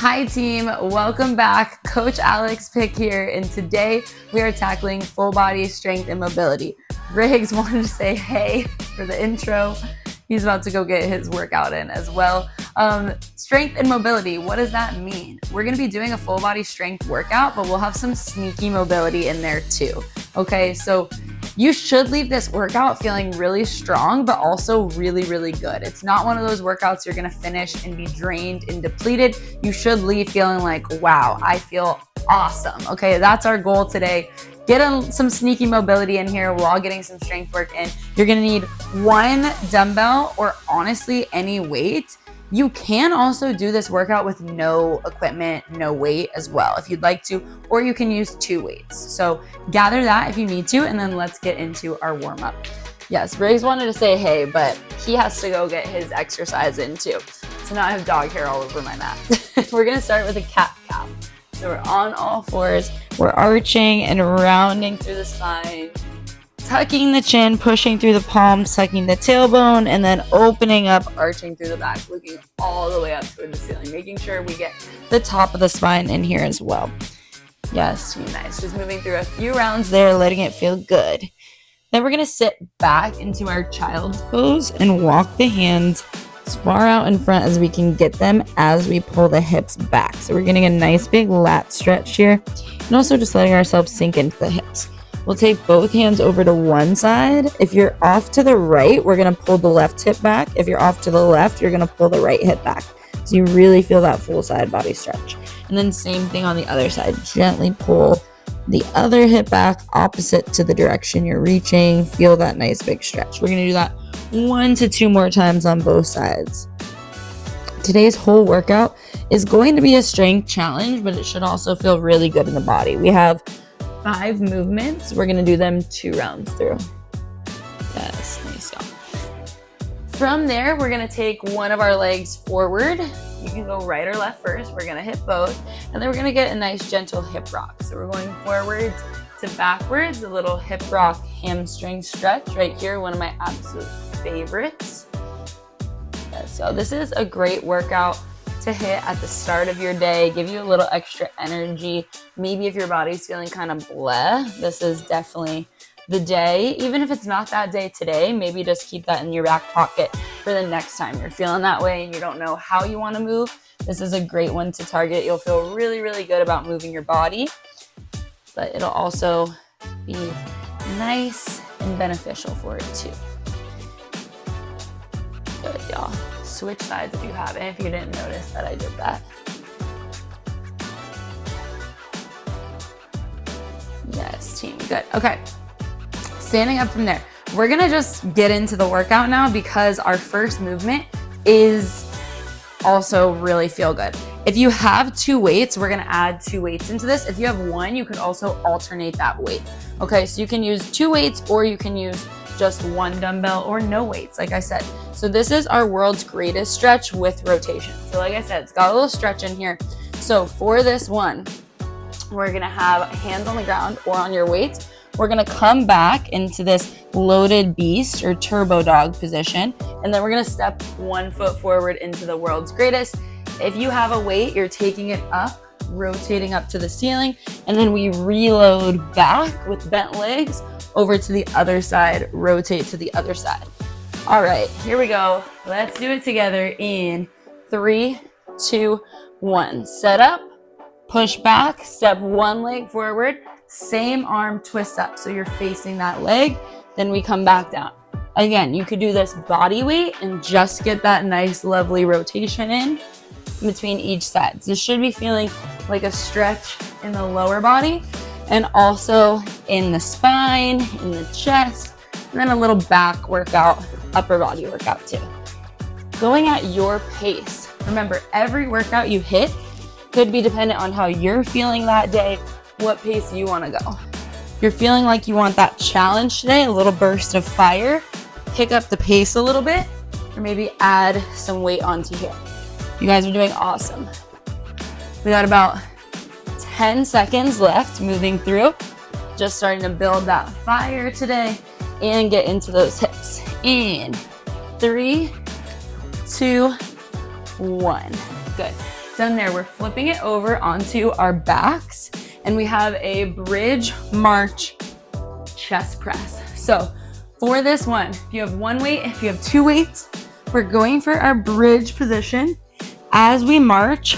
Hi team, welcome back. Coach Alex Pick here, and today we are tackling full body strength and mobility. Riggs wanted to say hey for the intro. He's about to go get his workout in as well. Strength and mobility, what does that mean? We're gonna be doing a full body strength workout, but we'll have some sneaky mobility in there too. Okay, so you should leave this workout feeling really strong, but also really, really good. It's not one of those workouts you're gonna finish and be drained and depleted. You should leave feeling like, wow, I feel awesome. Okay, that's our goal today. Get some sneaky mobility in here while getting some strength work in. You're gonna need one dumbbell or honestly any weight. You can also do this workout with no equipment, no weight as well if you'd like to, or you can use two weights. So gather that if you need to, and then let's get into our warm up. Yes, Riggs wanted to say hey, but he has to go get his exercise in too. So now I have dog hair all over my mat. We're gonna start with a cat cow. So we're on all fours, we're arching and rounding through the spine, tucking the chin, pushing through the palms, tucking the tailbone, and then opening up, arching through the back, looking all the way up toward the ceiling, making sure we get the top of the spine in here as well. Yes, nice. Just moving through a few rounds there, letting it feel good. Then we're gonna sit back into our child's pose and walk the hands as far out in front as we can get them as we pull the hips back. So we're getting a nice big lat stretch here, and also just letting ourselves sink into the hips. We'll take both hands over to one side. If you're off to the right, we're gonna pull the left hip back. If you're off to the left, you're gonna pull the right hip back. So you really feel that full side body stretch. And then same thing on the other side. Gently pull the other hip back opposite to the direction you're reaching. Feel that nice big stretch. We're gonna do that 1 to 2 more times on both sides. Today's whole workout is going to be a strength challenge, but it should also feel really good in the body. We have 5 movements. We're gonna do them 2 rounds through. Yes, nice job. From there, we're gonna take one of our legs forward. You can go right or left first. We're gonna hit both, and then we're gonna get a nice gentle hip rock. So we're going forwards to backwards, a little hip rock hamstring stretch right here, one of my absolute favorites. So this is a great workout to hit at the start of your day, give you a little extra energy. Maybe if your body's feeling kind of bleh, this is definitely the day. Even if it's not that day today, maybe just keep that in your back pocket for the next time you're feeling that way and you don't know how you want to move. This is a great one to target. You'll feel really, really good about moving your body, but it'll also be nice and beneficial for it too. Good, y'all. Switch sides if you haven't, if you didn't notice that I did that. Yes, team, good. Okay, standing up from there. We're gonna just get into the workout now because our first movement is also really feel good. If you have 2 weights, we're gonna add 2 weights into this. If you have 1, you can also alternate that weight. Okay, so you can use 2 weights or you can use just 1 dumbbell or no weights, like I said. So this is our world's greatest stretch with rotation. So like I said, it's got a little stretch in here. So for this one, we're gonna have hands on the ground or on your weights. We're gonna come back into this loaded beast or turbo dog position. And then we're gonna step 1 foot forward into the world's greatest. If you have a weight, you're taking it up, rotating up to the ceiling. And then we reload back with bent legs over to the other side, rotate to the other side. All right, here we go. Let's do it together in 3, 2, 1. Set up, push back, step 1 leg forward, same arm twist up. So you're facing that leg, then we come back down. Again, you could do this body weight and just get that nice, lovely rotation in between each side. So this should be feeling like a stretch in the lower body and also in the spine, in the chest, and then a little back workout, upper body workout too. Going at your pace. Remember, every workout you hit could be dependent on how you're feeling that day, what pace you want to go. If you're feeling like you want that challenge today, a little burst of fire, pick up the pace a little bit, or maybe add some weight onto here. You guys are doing awesome. We got about 10 seconds left moving through. Just starting to build that fire today and get into those hips. In 3, 2, 1. Good. Done there. We're flipping it over onto our backs, and we have a bridge march chest press. So for this one, if you have one weight, if you have two weights, we're going for our bridge position. As we march,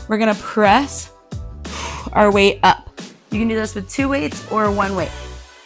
we're gonna press our weight up. You can do this with two weights or one weight.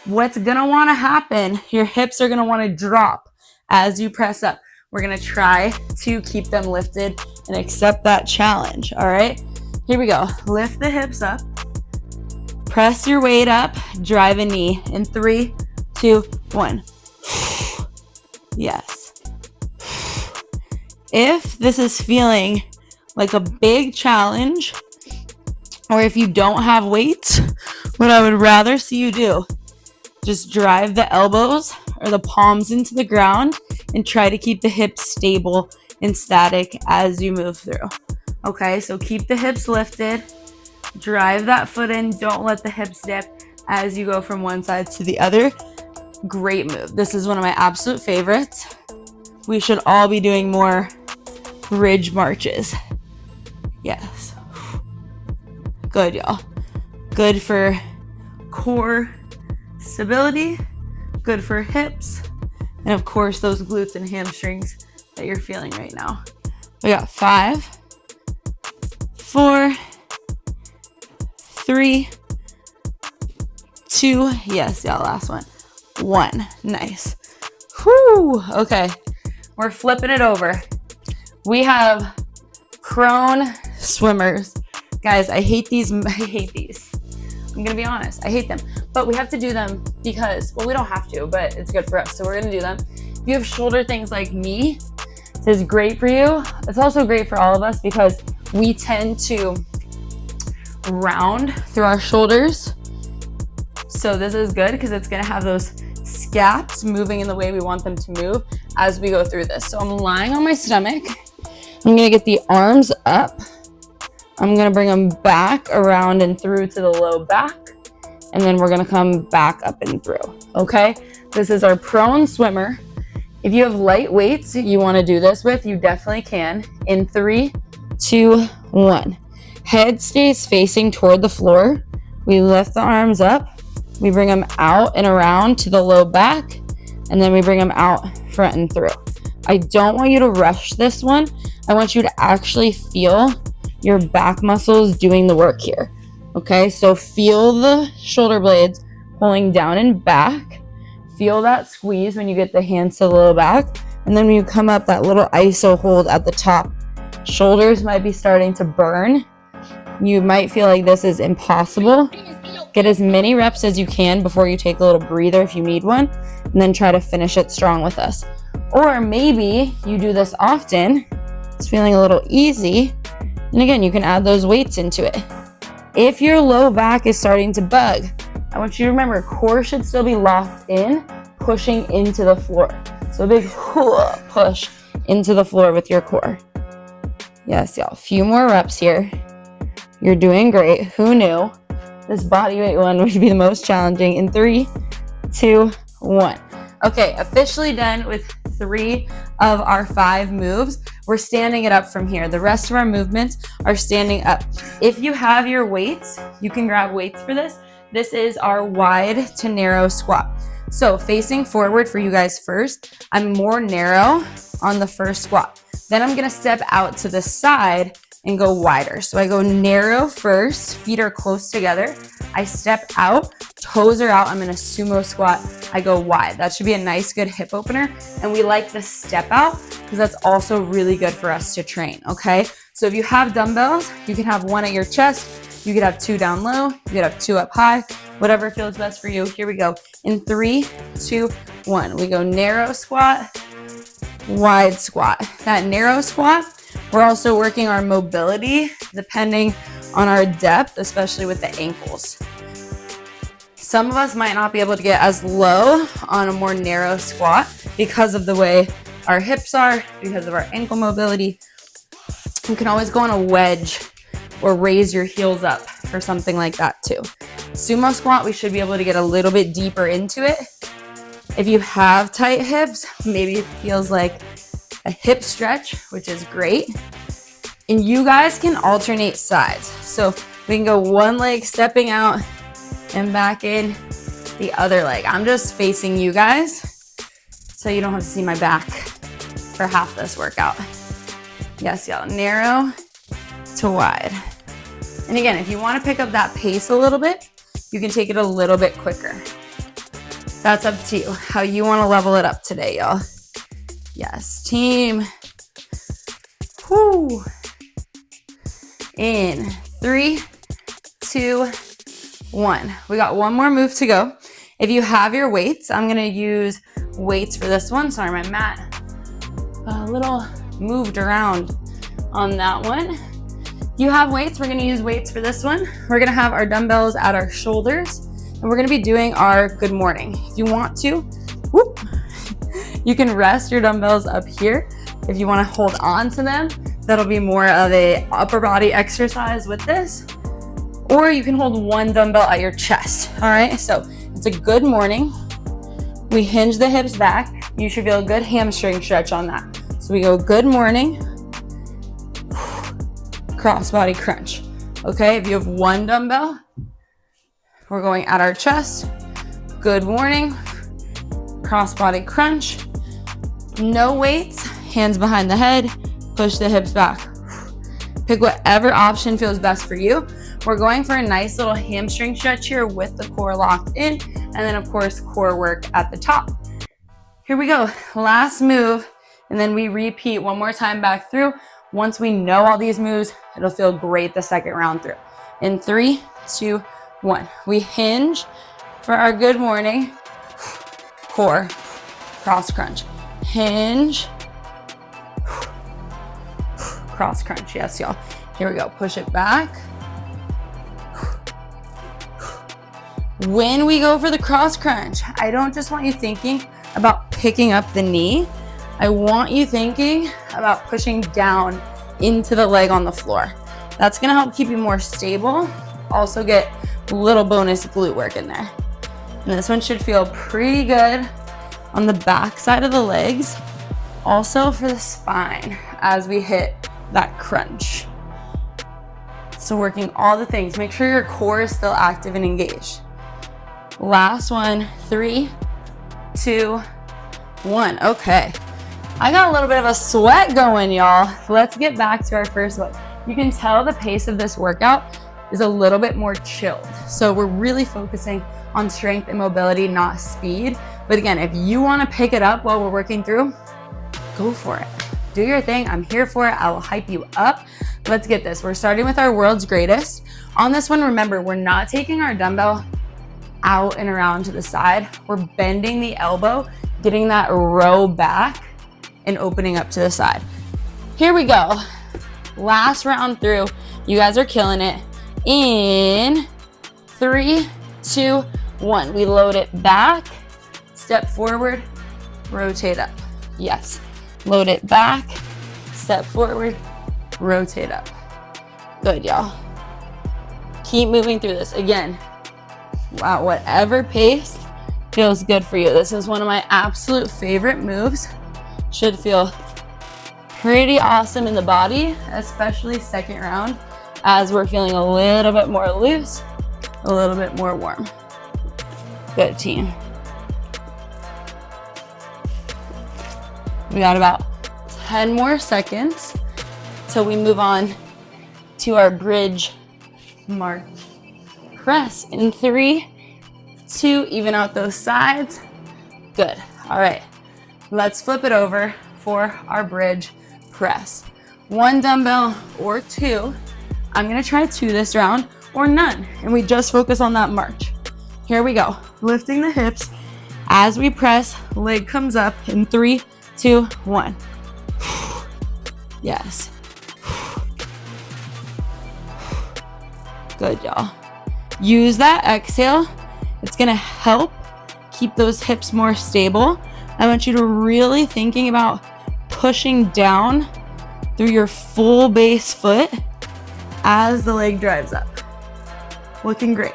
What's gonna wanna happen, your hips are gonna wanna drop as you press up. We're gonna try to keep them lifted and accept that challenge, all right? Here we go. Lift the hips up, press your weight up, drive a knee in 3, 2, 1. Yes. If this is feeling like a big challenge, or if you don't have weights, what I would rather see you do, just drive the elbows or the palms into the ground and try to keep the hips stable and static as you move through. Okay, so keep the hips lifted, drive that foot in, don't let the hips dip as you go from one side to the other. Great move. This is one of my absolute favorites. We should all be doing more bridge marches. Yes. Good, y'all. Good for core stability, good for hips, and of course those glutes and hamstrings that you're feeling right now. We got 5, 4, 3, 2, yes, y'all, last one. 1, nice. Whew, okay, we're flipping it over. We have prone swimmers. Guys, I hate these. I'm gonna be honest, I hate them. But we have to do them because, well, we don't have to, but it's good for us, so we're gonna do them. If you have shoulder things like me, this is great for you. It's also great for all of us because we tend to round through our shoulders. So this is good because it's gonna have those scaps moving in the way we want them to move as we go through this. So I'm lying on my stomach. I'm gonna get the arms up. I'm gonna bring them back around and through to the low back. And then we're gonna come back up and through, okay? This is our prone swimmer. If you have light weights you wanna do this with, you definitely can. In 3, 2, 1. Head stays facing toward the floor. We lift the arms up. We bring them out and around to the low back. And then we bring them out front and through. I don't want you to rush this one. I want you to actually feel your back muscles doing the work here. Okay, so feel the shoulder blades pulling down and back. Feel that squeeze when you get the hands to the low back. And then when you come up, that little iso hold at the top. Shoulders might be starting to burn. You might feel like this is impossible. Get as many reps as you can before you take a little breather if you need one, and then try to finish it strong with us. Or maybe you do this often, it's feeling a little easy, and again, you can add those weights into it. If your low back is starting to bug, I want you to remember, core should still be locked in, pushing into the floor. So a big push into the floor with your core. Yes, y'all, a few more reps here. You're doing great. Who knew this bodyweight one would be the most challenging? In 3, 2, 1. Okay, officially done with 3 of our 5 moves. We're standing it up from here. The rest of our movements are standing up. If you have your weights, you can grab weights for this. This is our wide to narrow squat. So facing forward for you guys first, I'm more narrow on the first squat. Then I'm gonna step out to the side and go wider. So I go narrow first, feet are close together. I step out, toes are out, I'm in a sumo squat, I go wide. That should be a nice, good hip opener. And we like the step out because that's also really good for us to train, okay? So if you have dumbbells, you can have 1 at your chest, you could have 2 down low, you could have 2 up high, whatever feels best for you. Here we go. In 3, 2, 1. We go narrow squat, wide squat. That narrow squat, we're also working our mobility depending on our depth, especially with the ankles. Some of us might not be able to get as low on a more narrow squat because of the way our hips are, because of our ankle mobility. You can always go on a wedge or raise your heels up for something like that too. Sumo squat, we should be able to get a little bit deeper into it. If you have tight hips, maybe it feels like a hip stretch, which is great. And you guys can alternate sides. So we can go one leg stepping out and back in the other leg. I'm just facing you guys so you don't have to see my back for half this workout. Yes, y'all, narrow to wide. And again, if you want to pick up that pace a little bit, you can take it a little bit quicker. That's up to you, how you want to level it up today, y'all. Yes, team. Whoo. In 3, 2, 1. We got one more move to go. If you have your weights, I'm gonna use weights for this one. Sorry, my mat a little moved around on that one. You have weights, we're gonna use weights for this one. We're gonna have our dumbbells at our shoulders, and we're gonna be doing our good morning. If you want to, whoop, you can rest your dumbbells up here. If you wanna hold on to them, that'll be more of a upper body exercise with this. Or you can hold one dumbbell at your chest, all right? So it's a good morning. We hinge the hips back. You should feel a good hamstring stretch on that. So we go good morning, cross body crunch. Okay, if you have one dumbbell, we're going at our chest, good morning, cross body crunch. No weights, hands behind the head, push the hips back. Pick whatever option feels best for you. We're going for a nice little hamstring stretch here with the core locked in, and then of course core work at the top. Here we go, last move, and then we repeat one more time back through. Once we know all these moves, it'll feel great the second round through. In 3, 2, 1. We hinge for our good morning, core, cross crunch. Hinge, cross crunch, yes y'all. Here we go, push it back. When we go for the cross crunch, I don't just want you thinking about picking up the knee. I want you thinking about pushing down into the leg on the floor. That's gonna help keep you more stable. Also get a little bonus glute work in there. And this one should feel pretty good on the back side of the legs. Also for the spine as we hit that crunch. So working all the things. Make sure your core is still active and engaged. Last one, 3, 2, 1. Okay. I got a little bit of a sweat going, y'all. Let's get back to our first one. You can tell the pace of this workout is a little bit more chilled. So we're really focusing on strength and mobility, not speed. But again, if you want to pick it up while we're working through, go for it. Do your thing. I'm here for it. I will hype you up. Let's get this. We're starting with our world's greatest. On this one, remember, we're not taking our dumbbell out and around to the side. We're bending the elbow, getting that row back and opening up to the side. Here we go. Last round through. You guys are killing it. In 3, 2, 1. We load it back, step forward, rotate up. Yes. Load it back, step forward, rotate up. Good, y'all. Keep moving through this. Again, at whatever pace feels good for you. This is one of my absolute favorite moves. Should feel pretty awesome in the body, especially second round, as we're feeling a little bit more loose, a little bit more warm. Good, team. We got about 10 more seconds till we move on to our bridge march press. In 3, 2, even out those sides. Good. All right. Let's flip it over for our bridge press. 1 dumbbell or 2. I'm gonna try 2 this round or none, and we just focus on that march. Here we go. Lifting the hips as we press, leg comes up in 3, 2, 1. Yes. Good, y'all. Use that exhale. It's gonna help keep those hips more stable. I want you to really thinking about pushing down through your full base foot as the leg drives up. Looking great.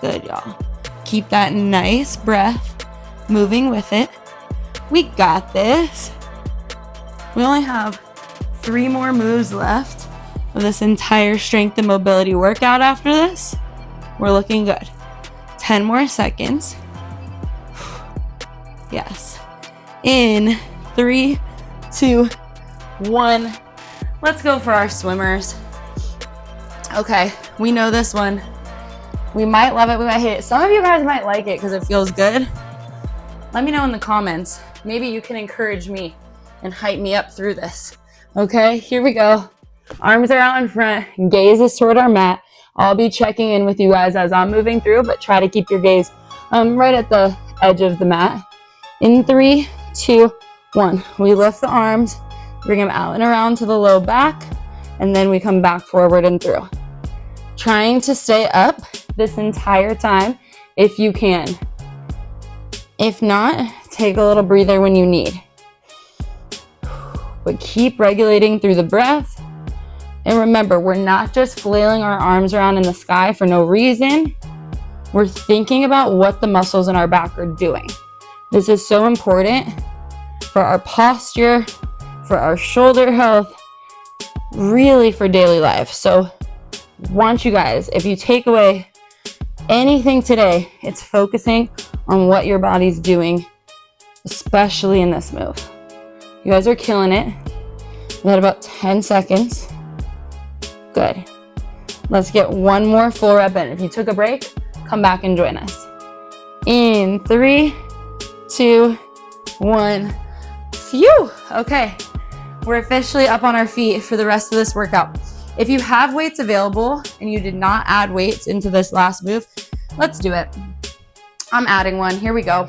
Good, y'all. Keep that nice breath moving with it. We got this. We only have 3 more moves left of this entire strength and mobility workout after this. We're looking good. 10 more seconds. Yes. In 3, 2, 1. Let's go for our swimmers. Okay, we know this one. We might love it, we might hate it. Some of you guys might like it because it feels good. Let me know in the comments. Maybe you can encourage me and hype me up through this. Okay, here we go. Arms are out in front, gaze is toward our mat. I'll be checking in with you guys as I'm moving through, but try to keep your gaze right at the edge of the mat. In 3, 2, 1. We lift the arms, bring them out and around to the low back, and then we come back forward and through. Trying to stay up this entire time if you can. If not, take a little breather when you need. But keep regulating through the breath. And remember, we're not just flailing our arms around in the sky for no reason. We're thinking about what the muscles in our back are doing. This is so important for our posture, for our shoulder health, really for daily life. So want you guys, if you take away anything today, it's focusing on what your body's doing, especially in this move. You guys are killing it. We had about 10 seconds. Good. Let's get one more full rep in. If you took a break, come back and join us. In 3, 2, 1. Phew. Okay. We're officially up on our feet for the rest of this workout. If you have weights available and you did not add weights into this last move, let's do it. I'm adding one. Here we go.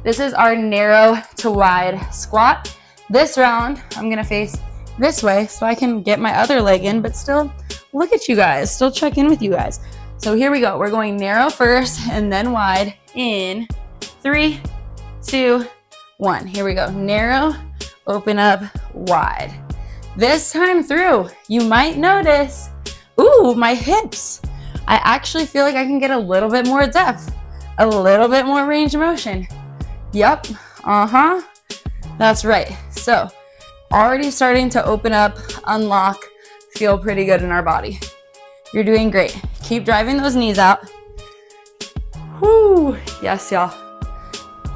This is our narrow to wide squat. This round, I'm gonna face this way so I can get my other leg in, but still look at you guys, still check in with you guys. So here we go. We're going narrow first and then wide. In 3, 2, 1. Here we go. Narrow, open up, wide. This time through, you might notice, ooh, my hips. I actually feel like I can get a little bit more depth, a little bit more range of motion. Yep, that's right. So already starting to open up, unlock, feel pretty good in our body. You're doing great. Keep driving those knees out. Whoo, yes, y'all.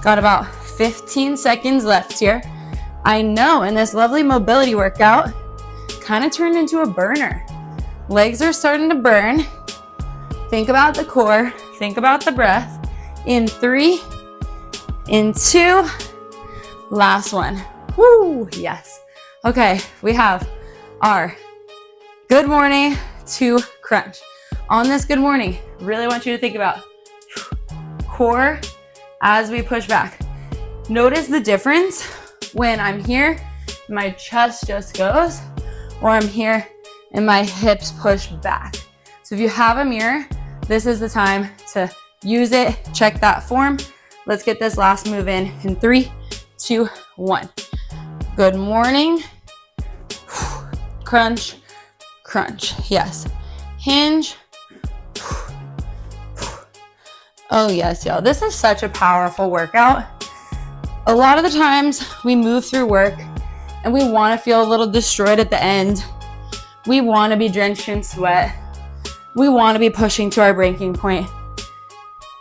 Got about 15 seconds left here. I know, and this lovely mobility workout kind of turned into a burner. Legs are starting to burn. Think about the core, think about the breath. In 3, in 2, last one. Woo, yes. Okay, we have our good morning to crunch. On this good morning, really want you to think about core as we push back. Notice the difference when I'm here, my chest just goes, or I'm here and my hips push back. So if you have a mirror, this is the time to use it, check that form. Let's get this last move in 3, 2, 1. Good morning. Crunch, crunch, yes. Hinge. Oh yes, y'all, this is such a powerful workout. A lot of the times we move through work and we want to feel a little destroyed at the end. We want to be drenched in sweat. We want to be pushing to our breaking point.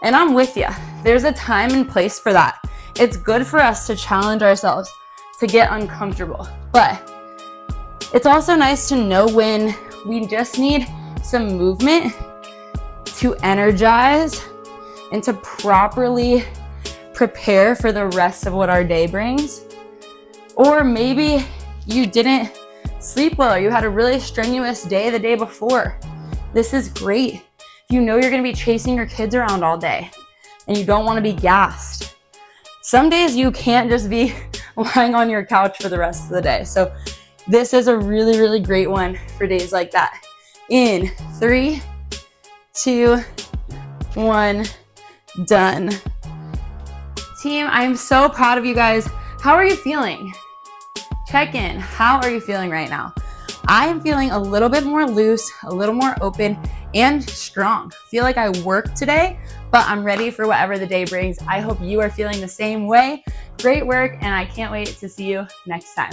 And I'm with you. There's a time and place for that. It's good for us to challenge ourselves, to get uncomfortable. But it's also nice to know when we just need some movement to energize and to properly prepare for the rest of what our day brings. Or maybe you didn't sleep well, or you had a really strenuous day the day before. This is great. If you know you're gonna be chasing your kids around all day and you don't wanna be gassed. Some days you can't just be lying on your couch for the rest of the day. So this is a really, really great one for days like that. In 3, 2, 1, done. Team, I'm so proud of you guys. How are you feeling? Check in. How are you feeling right now? I am feeling a little bit more loose, a little more open, and strong. Feel like I worked today, but I'm ready for whatever the day brings. I hope you are feeling the same way. Great work, and I can't wait to see you next time.